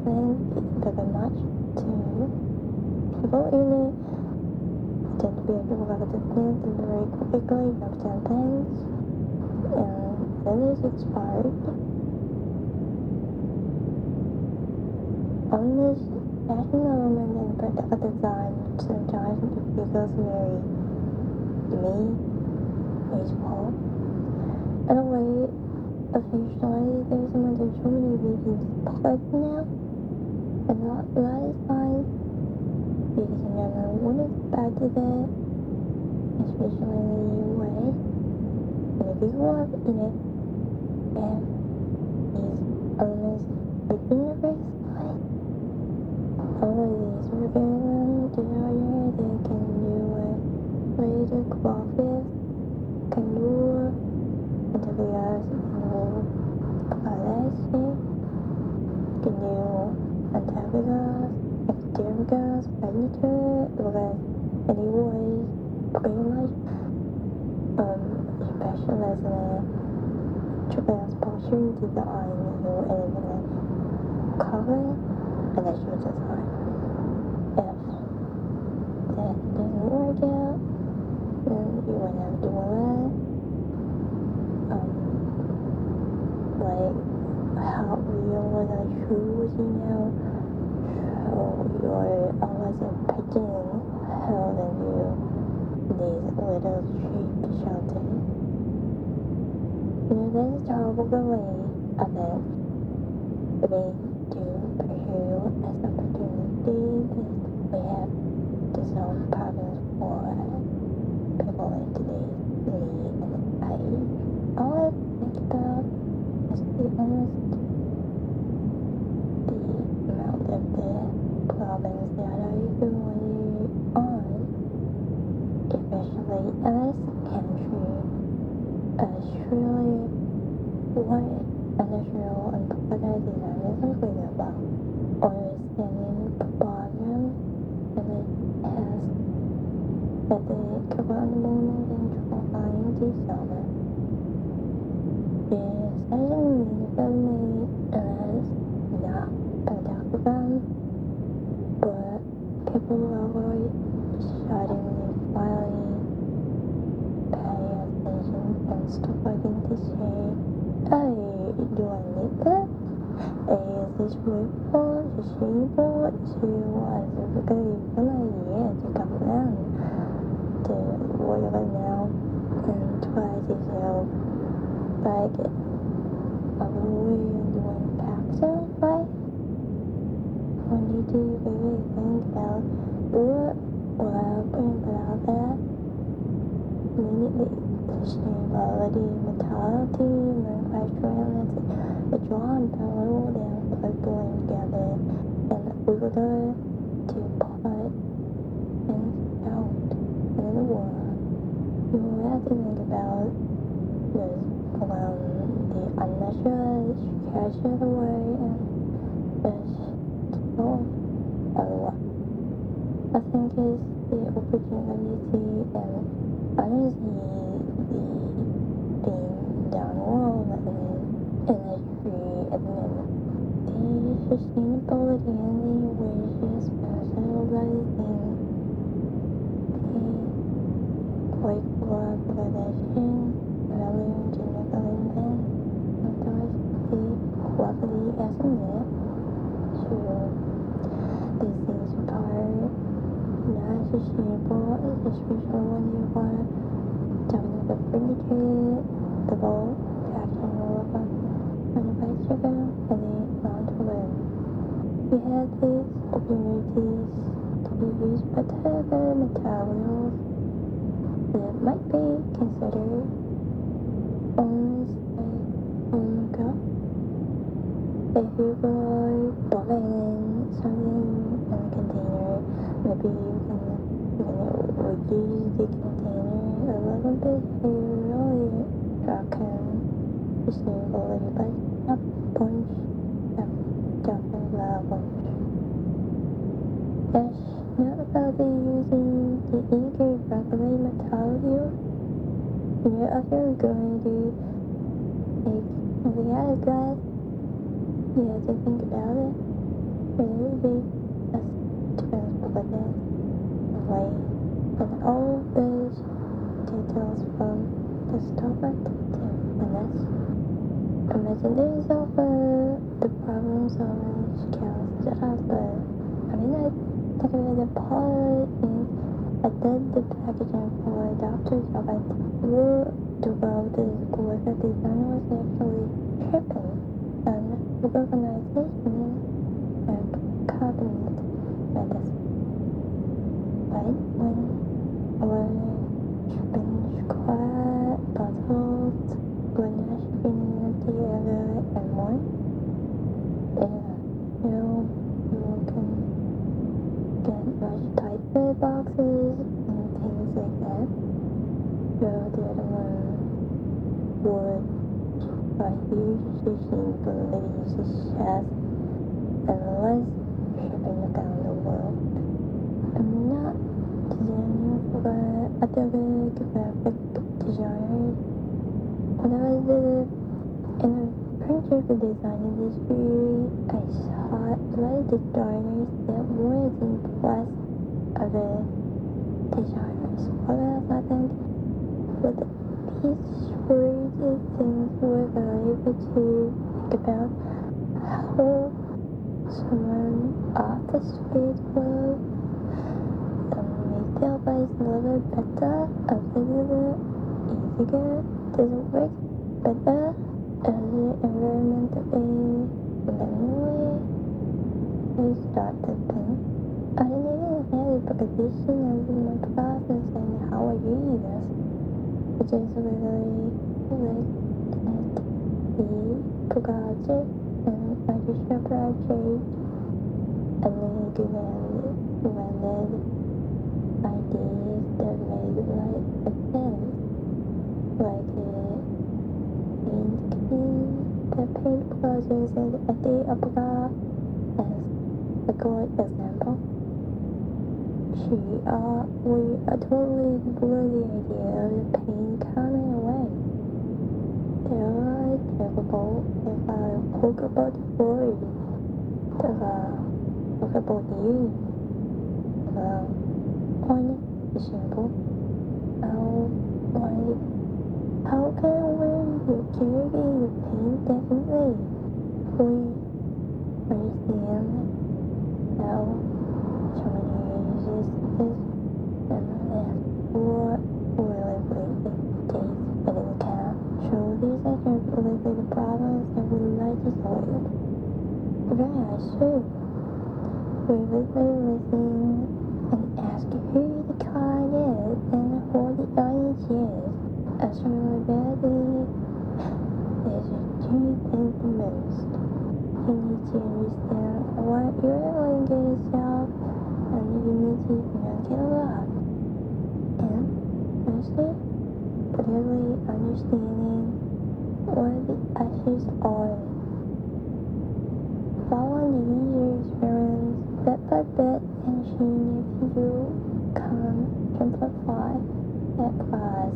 listening very much to people, even I tend to be a people that listen very quickly, understand things, and that is expired. On this fashion element and product design, sometimes it feels very, to me, wasteful. In a way, officially, there's so many vegans public now, and that is fine, because you never know what is bad to that, especially in the US. And if you grew up in it, and these elements within the race, all of these rebellion desire, they can do it later profit, can do until the earth will policy, can do antagonists, exteriors, predator, because anyways, pretty much, especially as a transportation design, or anything like covering, and that's your design. If that doesn't work out, then you won't have to worry. Like, how real was I true, so you're always picking how then you these little cheap shelters. This is terrible way, I think. We do pursue as opportunity that we have to solve problems for people in today's day and age. All I think about is to be honest, the amount of the problems that are going on, especially in this country, surely what industrial and product design is really about, understanding the problem and the task that they cover on the moment and trying to solve it. This doesn't mean for me as not productive, but people are suddenly finally pay attention and starting to say, hey, do I need that? Is this workful? Sustainable? So as a very good idea to come down to whatever now and try to help like are we doing taxes right? We need to really think about what will happen about that. Immediately sustainability, mentality, manufacturing, the job parallel them by going together in order to put things out in the world. You have to think about this from the unnatural structure away and this still everyone. I think is the opportunity and honestly the being downward industry and then the sustainability and the wages personalizing the quick work production value engineering and thus the quality estimate to disease part not sustainable, especially when you are talking about furniture, the bulk, fashion, or manufacturer, and the amount of room. We have these opportunities to use better materials that might be considered only go. If you were bottling something in a container, maybe you can reduce the container a little bit to really track sustainability, but not bunch of different levels. It's not about the using the eco-friendly materials. You're also going to make the other glass. You have to think about it. really as transported away in all those details from the start to finish. Imagine yourself the problem-solving skills that are there. I mean, I think of the part I did the packaging for a doctor's job at throughout the school that the design was actually tripping and the organization and cabinet medicine. Right when our shopping square bottles were not shipping empty ever and more, you can get much tighter boxes and things like that. So the other one would buy huge machine believes his chest and was shipping around the world. I'm not designing for other graphic designers. When I was in a printer design industry, I saw a lot of designers that weren't impressed other designers. What else I think with these words and things were able to think about how someone off the street will make their lives a little better, a little easier, does it work better as the environment mentally we start to think. I didn't even have a position of my process and how I use this, which is really like the project and I just have project and then landed ideas that made like a sense, like the paint projects at the upper as a good example. We totally blew the idea of the pain coming away. They are capable if I talk about the word, if I talk about you. Well, point is simple. How can we carry the pain definitely? We understand how so many uses this and what really it takes into account. So these actions relate to the problems that we like to solve. Very soon, we will be listening and ask who the client is and who the audience is. As we were ready, there's two things the most. You need to understand what you're going to get yourself, and you need to communicate a lot. And mostly, clearly understanding what the issues are. Follow the user experience bit by bit and seeing if you can simplify that process.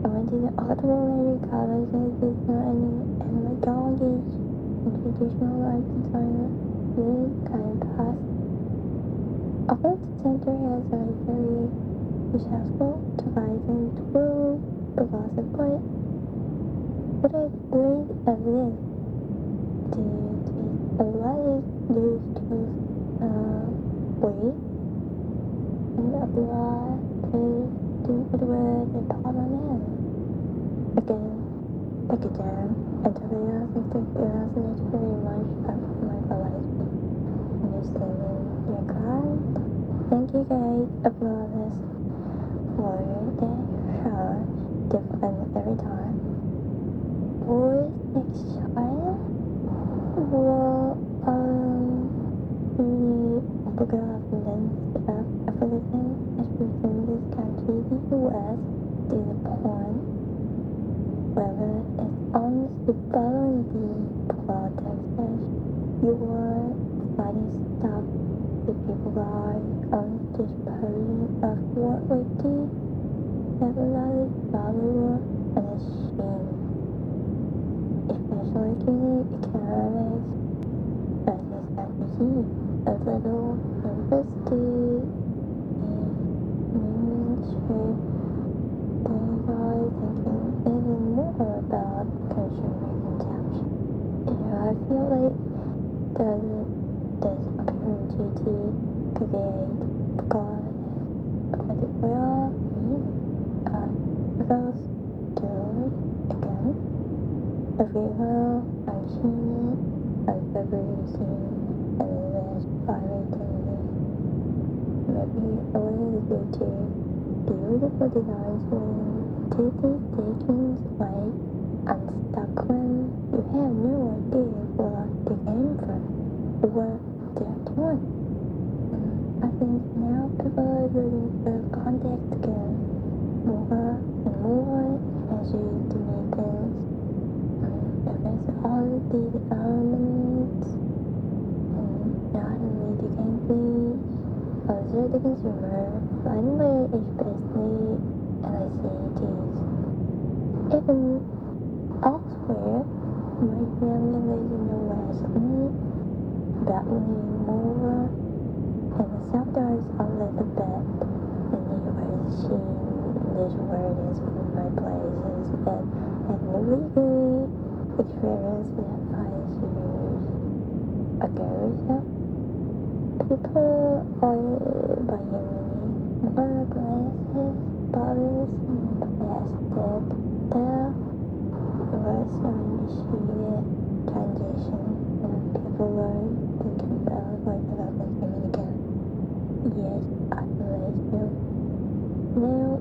I went to the automotive college as designing and like engaged in traditional art designer really kind of past. Although the center has a very successful devising tool because of it, what I learned of this to a lot of those tools way and apply to do it with the problem is. Again, like a jam, and to be honest, I think it resonates very much of my philosophy. Understanding your client. Thank you guys about this for the show, different every time. For next time, we'll really look up and then stuff everything as we in this country, the US, to the point whether it's honestly following the protesters, you are fighting stuff the people are disposing of what we do. Have a lot of value and a shame, especially in the economics, as is see a little university movement shape. They are thinking even more about consumer consumption. I feel like there's opportunity to create because particular because to again everywhere I've seen it, I've ever seen in the last 5 or 10 years. Maybe a way to do beautiful designs when taking stations like unstuck when you have no idea where they came from or where they're torn. I think now people are looking for context again, more and more energy to make things. Against all these elements, and not only the gameplay, also the consumer, finally especially LICTs. Even elsewhere, my family lives in the West, battling more and the Southerners a little bit, and you are seeing this awareness in my places and legally experienced in 5 years ago or so. People are buying more glasses, bottles, and plastic. There was starting to see the transition, and people are thinking about consuming again. Yes, I believe so. Now,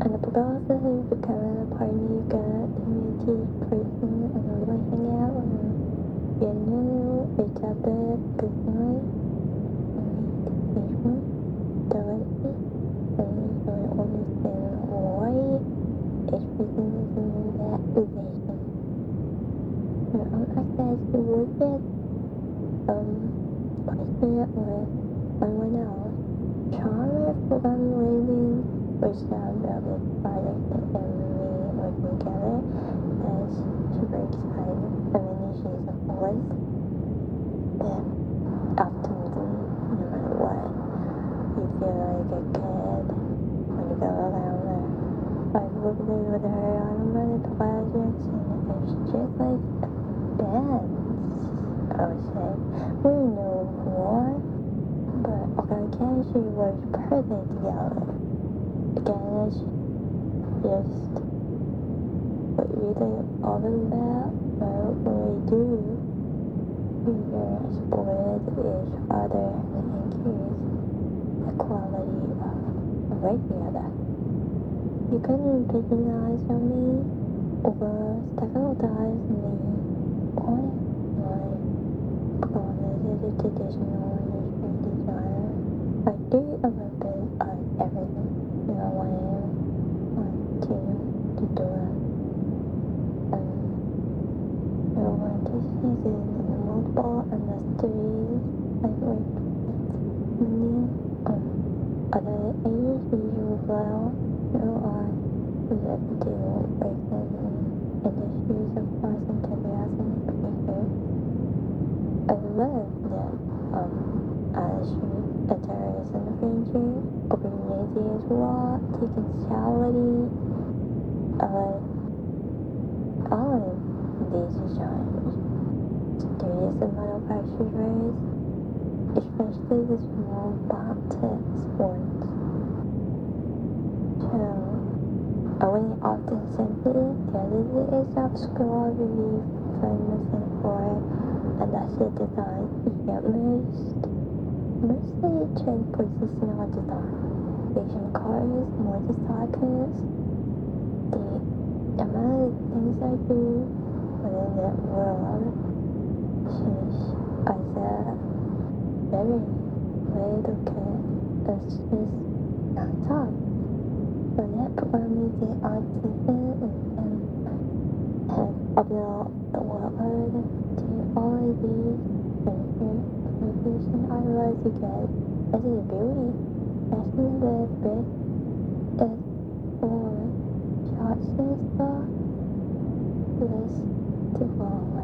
and the process is becoming a party, got community person, and really hang out and get to know each other personally, and meet engagement directly, and really understand why each person is in that relation. So I'm actually worth it, question or someone else. Charlotte from Waiting was found about this project and me working together as super excited. I mean, she's a voice and optimism no matter what. You feel like a kid when you go around there. I've worked with her on a many projects and it's just like a dance, I would say. We know more, but okay, she was perfect together. Again, it's just what we think all about, but when we do, we are supported each other and increase the quality of work together. You couldn't patronize on me or stigmatize me on my quality traditional industry designer. I do a little bit of everything. You know, I want to do it. I want to see it in multiple industries. I work with many other agencies as well. So I get to work in industries of course and television and paper. I love that industry, there is in the future, opportunity as well, potentiality, all of these designs. Studios and manufacturers, especially the small biotech ones. So, I wouldn't often simply the other is obscure review famous and for industrial design. Yeah, mostly check positional design. Asian cars, motorcycles, the amount of things I do within that world is as a very little kid. It's just non-stop. But that program is the autism and have upload the world to all of these information I love to get. This is beauty. That's the bit is for shots and stuff. This to follow.